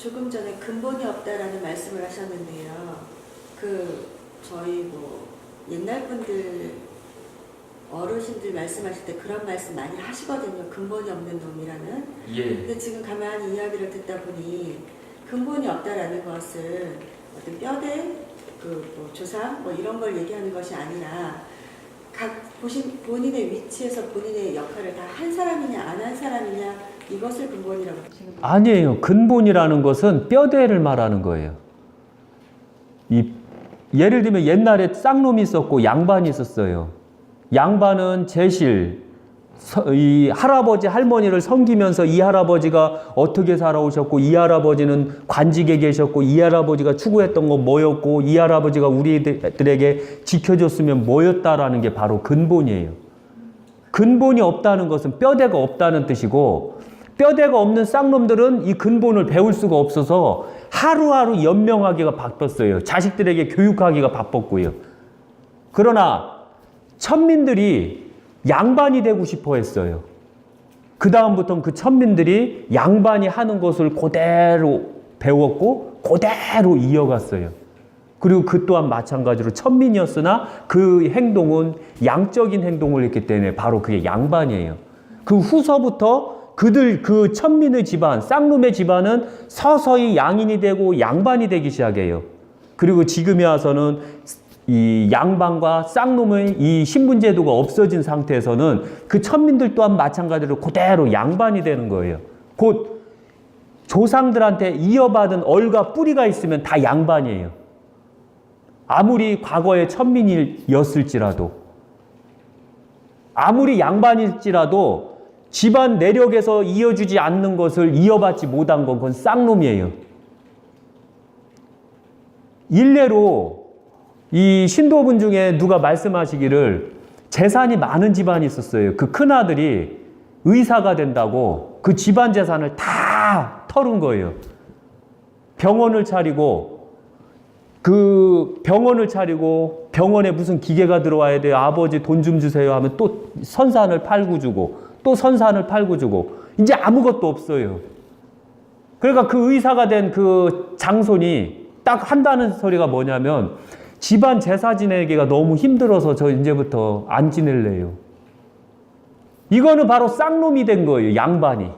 조금 전에 근본이 없다라는 말씀을 하셨는데요. 저희 옛날 분들, 어르신들 말씀하실 때 그런 말씀 많이 하시거든요. 근본이 없는 놈이라는. 예. 근데 지금 가만히 이야기를 듣다 보니 근본이 없다라는 것은 어떤 뼈대, 조상, 이런 걸 얘기하는 것이 아니라 본인의 위치에서 본인의 역할을 다 한 사람이냐 안 한 사람이냐, 이것을 근본이라고 보시는 거예요? 아니에요. 근본이라는 것은 뼈대를 말하는 거예요. 예를 들면 옛날에 쌍놈이 있었고 양반이 있었어요. 양반은 제실, 이 할아버지 할머니를 섬기면서 이 할아버지가 어떻게 살아오셨고, 이 할아버지는 관직에 계셨고, 이 할아버지가 추구했던 건 뭐였고, 이 할아버지가 우리들에게 지켜줬으면 뭐였다라는 게 바로 근본이에요. 근본이 없다는 것은 뼈대가 없다는 뜻이고, 뼈대가 없는 쌍놈들은 이 근본을 배울 수가 없어서 하루하루 연명하기가 바빴어요. 자식들에게 교육하기가 바빴고요. 그러나 천민들이 양반이 되고 싶어 했어요. 그 다음부터는 그 천민들이 양반이 하는 것을 그대로 배웠고 그대로 이어갔어요. 그리고 그 또한 마찬가지로 천민이었으나 그 행동은 양적인 행동을 했기 때문에 바로 그게 양반이에요. 그 후서부터 그 천민의 집안, 쌍놈의 집안은 서서히 양인이 되고 양반이 되기 시작해요. 그리고 지금에 와서는 이 양반과 쌍놈의 이 신분제도가 없어진 상태에서는 그 천민들 또한 마찬가지로 그대로 양반이 되는 거예요. 곧 조상들한테 이어받은 얼과 뿌리가 있으면 다 양반이에요. 아무리 과거에 천민이었을지라도, 아무리 양반일지라도 집안 내력에서 이어주지 않는 것을 이어받지 못한 건 그건 쌍놈이에요. 일례로 이 신도분 중에 누가 말씀하시기를 재산이 많은 집안이 있었어요. 그 큰아들이 의사가 된다고 그 집안 재산을 다 털은 거예요. 병원을 차리고 병원에 무슨 기계가 들어와야 돼요. 아버지 돈 좀 주세요 하면 또 선산을 팔고 주고 또 선산을 팔고 주고 이제 아무것도 없어요. 그러니까 그 의사가 된 그 장손이 딱 한다는 소리가 뭐냐면 집안 제사 지내기가 너무 힘들어서 저 이제부터 안 지낼래요. 이거는 바로 쌍놈이 된 거예요. 양반이.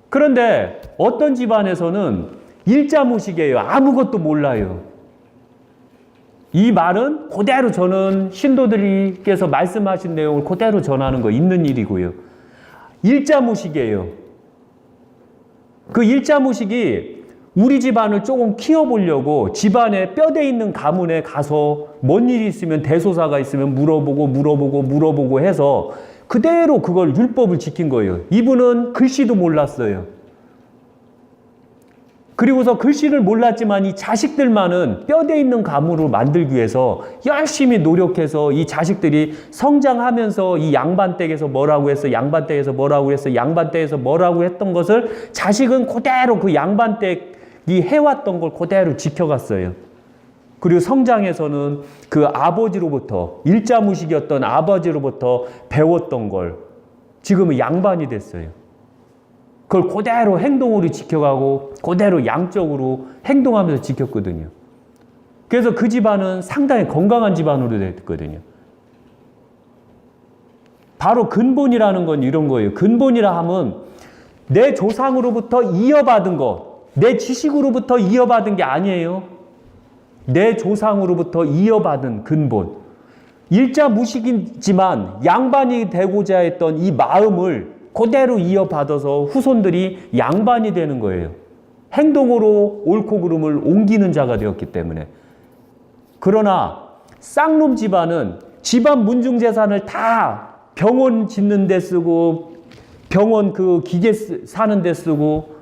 그런데 어떤 집안에서는 일자무식이에요. 아무것도 몰라요. 이 말은 그대로 저는 신도들께서 말씀하신 내용을 그대로 전하는 거 있는 일이고요. 일자무식이에요. 그 일자무식이 우리 집안을 조금 키워보려고 집안에 뼈대 있는 가문에 가서 뭔 일이 있으면 대소사가 있으면 물어보고 해서 그대로 그걸 율법을 지킨 거예요. 이분은 글씨도 몰랐어요. 그리고서 글씨를 몰랐지만 이 자식들만은 뼈대 있는 가문으로 만들기 위해서 열심히 노력해서 이 자식들이 성장하면서 이 양반댁에서 뭐라고 했어, 양반댁에서 뭐라고 했어, 양반댁에서 뭐라고 했던 것을 자식은 그대로 그 양반댁이 해왔던 걸 그대로 지켜갔어요. 그리고 성장해서는 그 아버지로부터, 일자무식이었던 아버지로부터 배웠던 걸 지금은 양반이 됐어요. 그걸 그대로 행동으로 지켜가고 그대로 양적으로 행동하면서 지켰거든요. 그래서 그 집안은 상당히 건강한 집안으로 됐거든요. 바로 근본이라는 건 이런 거예요. 근본이라 하면 내 조상으로부터 이어받은 것, 내 지식으로부터 이어받은 게 아니에요. 내 조상으로부터 이어받은 근본. 일자무식이지만 양반이 되고자 했던 이 마음을 그대로 이어받아서 후손들이 양반이 되는 거예요. 행동으로 옳고 그름을 옮기는 자가 되었기 때문에. 그러나 쌍놈 집안은 집안 문중재산을 다 병원 짓는 데 쓰고 병원 그 기계 사는 데 쓰고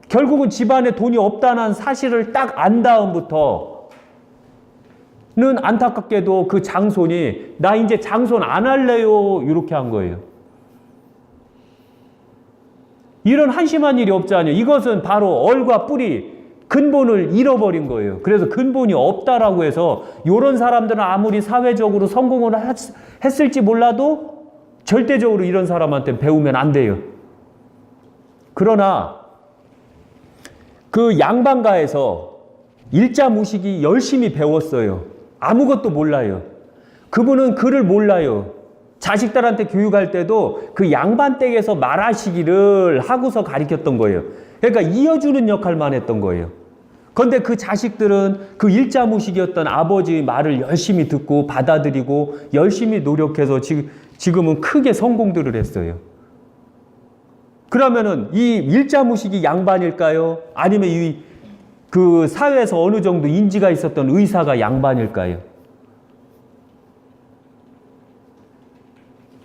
결국은 집안에 돈이 없다는 사실을 딱 안 다음부터는 안타깝게도 그 장손이 나 이제 장손 안 할래요 이렇게 한 거예요. 이런 한심한 일이 없잖아요. 이것은 바로 얼과 뿌리, 근본을 잃어버린 거예요. 그래서 근본이 없다라고 해서 이런 사람들은 아무리 사회적으로 성공을 했을지 몰라도 절대적으로 이런 사람한테 배우면 안 돼요. 그러나 그 양반가에서 일자무식이 열심히 배웠어요. 아무것도 몰라요. 그분은 글을 몰라요. 자식들한테 교육할 때도 그 양반댁에서 말하시기를 하고서 가르쳤던 거예요. 그러니까 이어주는 역할만 했던 거예요. 그런데 그 자식들은 그 일자무식이었던 아버지의 말을 열심히 듣고 받아들이고 열심히 노력해서 지금은 크게 성공들을 했어요. 그러면은 이 일자무식이 양반일까요? 아니면 그 사회에서 어느 정도 인지가 있었던 의사가 양반일까요?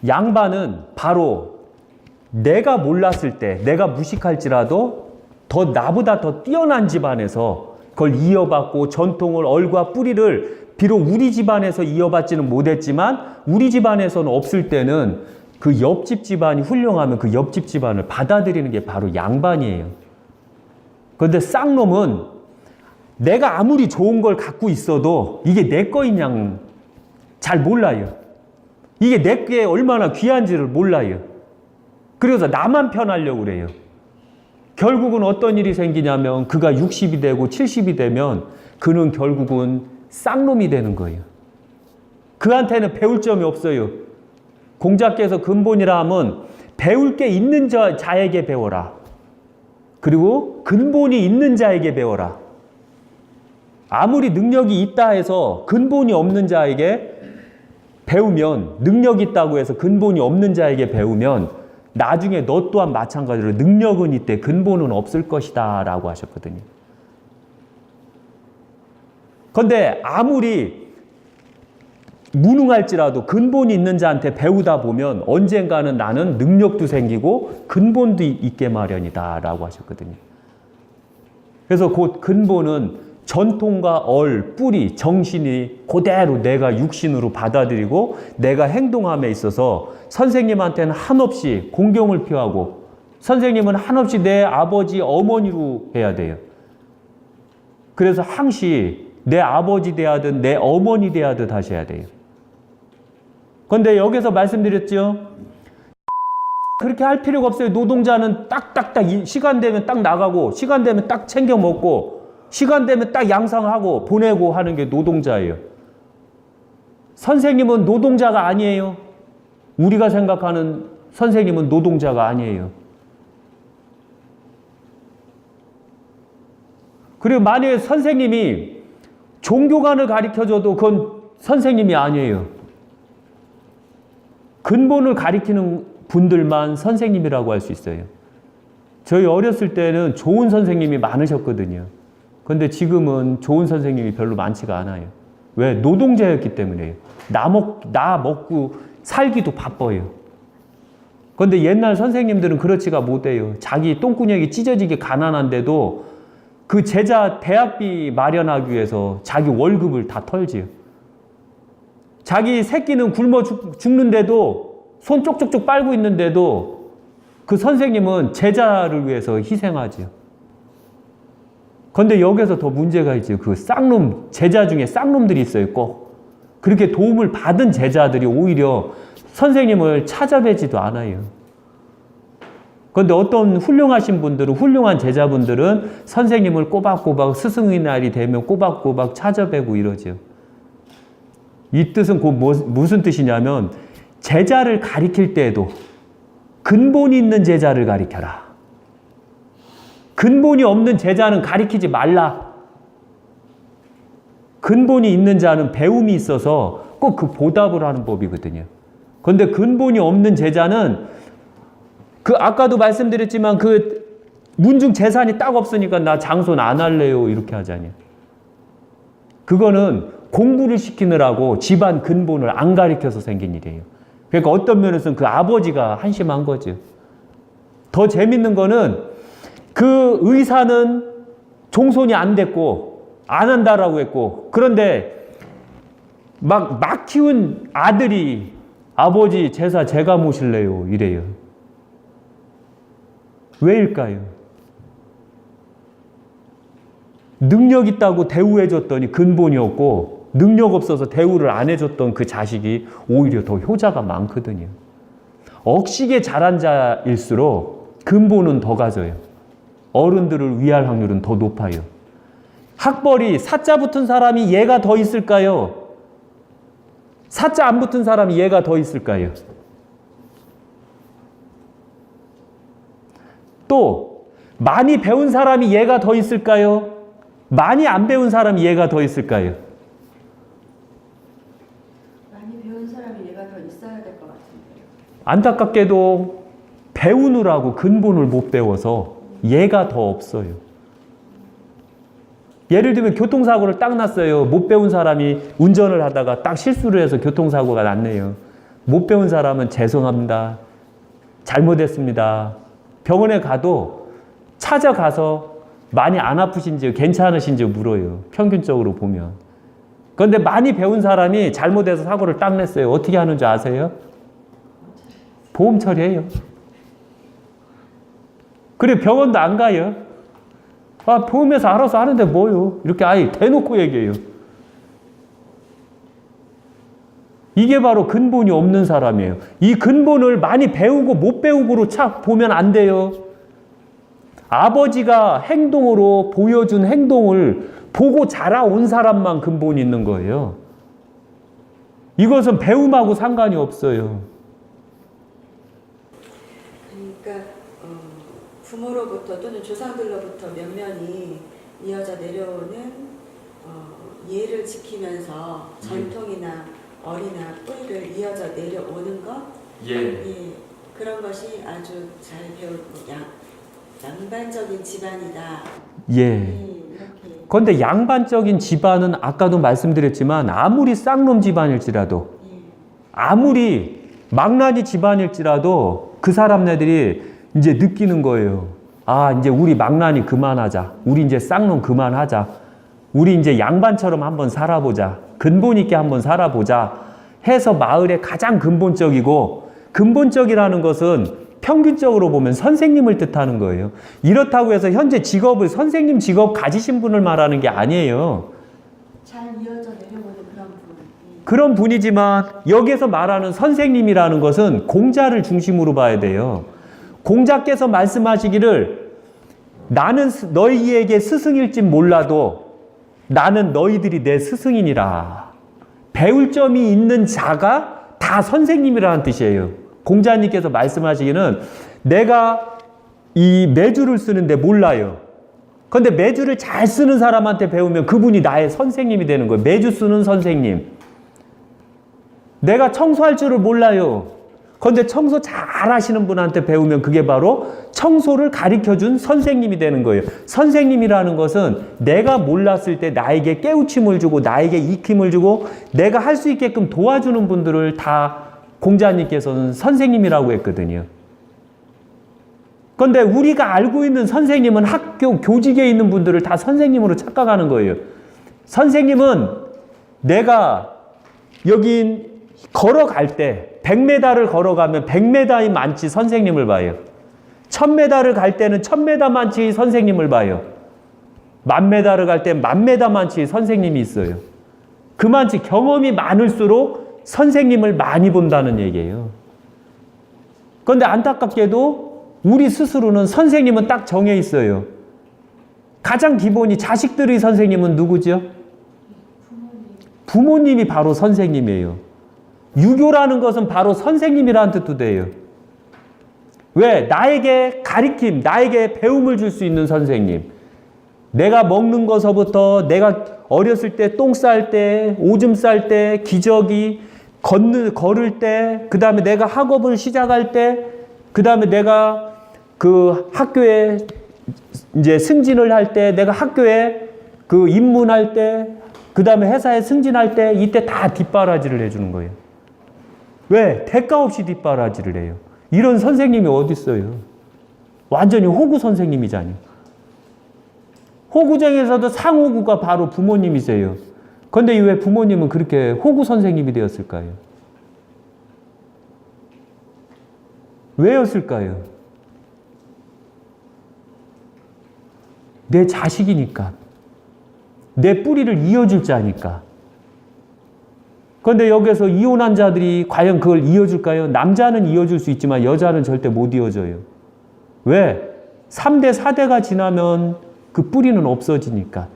양반은 바로 내가 몰랐을 때, 내가 무식할지라도 더 나보다 더 뛰어난 집안에서 그걸 이어받고 전통을 얼과 뿌리를 비록 우리 집안에서 이어받지는 못했지만 우리 집안에서는 없을 때는 그 옆집 집안이 훌륭하면 그 옆집 집안을 받아들이는 게 바로 양반이에요. 그런데 쌍놈은 내가 아무리 좋은 걸 갖고 있어도 이게 내 거인 양 잘 몰라요. 이게 내게 얼마나 귀한지를 몰라요. 그래서 나만 편하려고 그래요. 결국은 어떤 일이 생기냐면 그가 60이 되고 70이 되면 그는 결국은 쌍놈이 되는 거예요. 그한테는 배울 점이 없어요. 공자께서 근본이라 하면 배울 게 있는 자에게 배워라. 그리고 근본이 있는 자에게 배워라. 아무리 능력이 있다 해서 근본이 없는 자에게 배우면, 능력이 있다고 해서 근본이 없는 자에게 배우면 나중에 너 또한 마찬가지로 능력은 있대 근본은 없을 것이다 라고 하셨거든요. 그런데 아무리 무능할지라도 근본이 있는 자한테 배우다 보면 언젠가는 나는 능력도 생기고 근본도 있게 마련이다 라고 하셨거든요. 그래서 곧 근본은 전통과 뿌리, 정신이 그대로 내가 육신으로 받아들이고 내가 행동함에 있어서 선생님한테는 한없이 공경을 표하고 선생님은 한없이 내 아버지, 어머니로 해야 돼요. 그래서 항시 내 아버지 대하든 내 어머니 대하듯 하셔야 돼요. 그런데 여기서 말씀드렸죠. 그렇게 할 필요가 없어요. 노동자는 딱딱딱 시간 되면 딱 나가고 시간 되면 딱 챙겨 먹고 시간 되면 딱 양상하고 보내고 하는 게 노동자예요. 선생님은 노동자가 아니에요. 우리가 생각하는 선생님은 노동자가 아니에요. 그리고 만약에 선생님이 종교관을 가르쳐줘도 그건 선생님이 아니에요. 근본을 가리키는 분들만 선생님이라고 할 수 있어요. 저희 어렸을 때는 좋은 선생님이 많으셨거든요. 그런데 지금은 좋은 선생님이 별로 많지가 않아요. 왜? 노동자였기 때문에요. 나 먹고 살기도 바빠요. 그런데 옛날 선생님들은 그렇지가 못해요. 자기 똥구녕이 찢어지게 가난한데도 그 제자 대학비 마련하기 위해서 자기 월급을 다 털지요. 자기 새끼는 굶어 죽는데도 손 쪽쪽쪽 빨고 있는데도 그 선생님은 제자를 위해서 희생하지요. 그런데 여기서 더 문제가 있죠. 그 쌍놈, 제자 중에 쌍놈들이 있어요, 꼭. 그렇게 도움을 받은 제자들이 오히려 선생님을 찾아뵈지도 않아요. 그런데 어떤 훌륭하신 분들은, 훌륭한 제자분들은 선생님을 꼬박꼬박 스승의 날이 되면 꼬박꼬박 찾아뵈고 이러죠. 이 뜻은 곧 무슨 뜻이냐면 제자를 가리킬 때에도 근본이 있는 제자를 가리켜라. 근본이 없는 제자는 가리키지 말라. 근본이 있는 자는 배움이 있어서 꼭 그 보답을 하는 법이거든요. 그런데 근본이 없는 제자는 아까도 말씀드렸지만 그 문중 재산이 딱 없으니까 나 장손 안 할래요 이렇게 하잖아요. 그거는 공부를 시키느라고 집안 근본을 안 가리켜서 생긴 일이에요. 그러니까 어떤 면에서는 그 아버지가 한심한 거죠. 더 재밌는 거는 그 의사는 종손이 안 됐고 안 한다라고 했고 그런데 막 키운 아들이 아버지 제사 제가 모실래요 이래요. 왜일까요? 능력 있다고 대우해줬더니 근본이 없고 능력 없어서 대우를 안 해줬던 그 자식이 오히려 더 효자가 많거든요. 억식에 잘한 자일수록 근본은 더 가져요. 어른들을 위할 확률은 더 높아요. 학벌이 사자 붙은 사람이 얘가 더 있을까요? 사자 안 붙은 사람이 얘가 더 있을까요? 또 많이 배운 사람이 얘가 더 있을까요? 많이 안 배운 사람이 얘가 더 있을까요? 많이 배운 사람이 얘가 더 있어야 될 것 같은데요. 안타깝게도 배우느라고 근본을 못 배워서 얘가 더 없어요. 예를 들면 교통사고를 딱 났어요. 못 배운 사람이 운전을 하다가 딱 실수를 해서 교통사고가 났네요. 못 배운 사람은 죄송합니다. 잘못했습니다. 병원에 가도 찾아가서 많이 안 아프신지 괜찮으신지 물어요. 평균적으로 보면. 그런데 많이 배운 사람이 잘못해서 사고를 딱 냈어요. 어떻게 하는 줄 아세요? 보험 처리해요. 그래 병원도 안 가요. 아, 보험에서 알아서 하는데 뭐요? 이렇게 아예 대놓고 얘기해요. 이게 바로 근본이 없는 사람이에요. 이 근본을 많이 배우고 못 배우고로 보면 안 돼요. 아버지가 행동으로 보여준 행동을 보고 자라온 사람만 근본이 있는 거예요. 이것은 배움하고 상관이 없어요. 그러니까 부모로부터 또는 조상들로부터 면면이 이어져 내려오는 예를 지키면서 전통이나 어리나 뿌리를 이어져 내려오는 것, 예, 그런 것이 아주 잘 배우고 양반적인 집안이다. 예. 그런데 양반적인 집안은 아까도 말씀드렸지만 아무리 쌍놈 집안일지라도 아무리 망나니 집안일지라도 그 사람네들이 이제 느끼는 거예요. 아, 이제 우리 망나니 그만하자. 우리 이제 쌍놈 그만하자. 우리 이제 양반처럼 한번 살아보자. 근본 있게 한번 살아보자. 해서 마을의 가장 근본적이라는 것은 평균적으로 보면 선생님을 뜻하는 거예요. 이렇다고 해서 현재 직업을 선생님 직업 가지신 분을 말하는 게 아니에요. 잘 이어져 내려오는 그런 분. 그런 분이지만 여기서 말하는 선생님이라는 것은 공자를 중심으로 봐야 돼요. 공자께서 말씀하시기를 나는 너희에게 스승일지 몰라도 나는 너희들이 내 스승이니라. 배울 점이 있는 자가 다 선생님이라는 뜻이에요. 공자님께서 말씀하시기는 내가 이 매주를 쓰는데 몰라요. 그런데 매주를 잘 쓰는 사람한테 배우면 그분이 나의 선생님이 되는 거예요. 매주 쓰는 선생님. 내가 청소할 줄을 몰라요. 그런데 청소 잘 하시는 분한테 배우면 그게 바로 청소를 가르쳐준 선생님이 되는 거예요. 선생님이라는 것은 내가 몰랐을 때 나에게 깨우침을 주고 나에게 익힘을 주고 내가 할 수 있게끔 도와주는 분들을 다 공자님께서는 선생님이라고 했거든요. 그런데 우리가 알고 있는 선생님은 학교, 교직에 있는 분들을 다 선생님으로 착각하는 거예요. 선생님은 내가 여기 걸어갈 때 100m를 걸어가면 100m의 만치 선생님을 봐요. 1000m를 갈 때는 1000m 만치 선생님을 봐요. 1000m를 갈 때 1000m 만치 선생님이 있어요. 그만치 경험이 많을수록 선생님을 많이 본다는 얘기예요. 그런데 안타깝게도 우리 스스로는 선생님은 딱 정해 있어요. 가장 기본이 자식들의 선생님은 누구죠? 부모님이 바로 선생님이에요. 유교라는 것은 바로 선생님이라는 뜻도 돼요. 왜? 나에게 가르침, 나에게 배움을 줄 수 있는 선생님. 내가 먹는 것서부터 내가 어렸을 때 똥 쌀 때, 오줌 쌀 때, 기저귀, 걸을 때, 그 다음에 내가 학업을 시작할 때, 그 다음에 내가 그 학교에 이제 승진을 할 때, 내가 학교에 그 입문할 때, 그 다음에 회사에 승진할 때, 이때 다 뒷바라지를 해주는 거예요. 왜? 대가 없이 뒷바라지를 해요. 이런 선생님이 어디 있어요? 완전히 호구 선생님이잖아요. 호구 중에서도 상호구가 바로 부모님이세요. 그런데 왜 부모님은 그렇게 호구 선생님이 되었을까요? 왜였을까요? 내 자식이니까. 내 뿌리를 이어줄 자니까. 그런데 여기서 이혼한 자들이 과연 그걸 이어줄까요? 남자는 이어줄 수 있지만 여자는 절대 못 이어줘요. 왜? 3대, 4대가 지나면 그 뿌리는 없어지니까.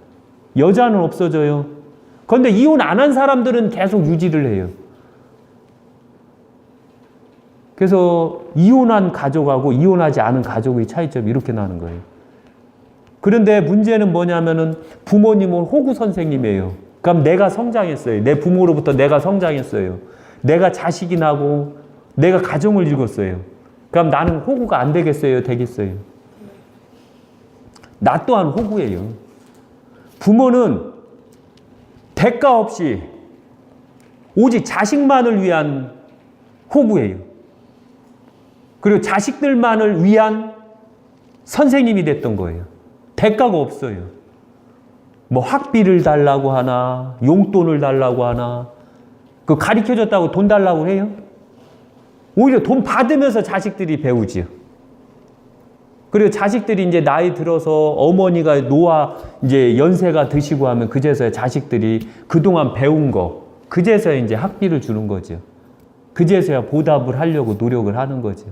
여자는 없어져요. 그런데 이혼 안 한 사람들은 계속 유지를 해요. 그래서 이혼한 가족하고 이혼하지 않은 가족의 차이점이 이렇게 나는 거예요. 그런데 문제는 뭐냐면은 부모님은 호구 선생님이에요. 그럼 내가 성장했어요. 내 부모로부터 내가 성장했어요. 내가 자식이 나고 내가 가정을 이뤘어요. 그럼 나는 호구가 안 되겠어요? 되겠어요? 나 또한 호구예요. 부모는 대가 없이 오직 자식만을 위한 호구예요. 그리고 자식들만을 위한 선생님이 됐던 거예요. 대가가 없어요. 뭐 학비를 달라고 하나, 용돈을 달라고 하나, 그 가르쳐줬다고 돈 달라고 해요? 오히려 돈 받으면서 자식들이 배우지요. 그리고 자식들이 이제 나이 들어서 어머니가 이제 연세가 드시고 하면 그제서야 자식들이 그동안 배운 거, 그제서야 이제 학비를 주는 거죠. 그제서야 보답을 하려고 노력을 하는 거죠.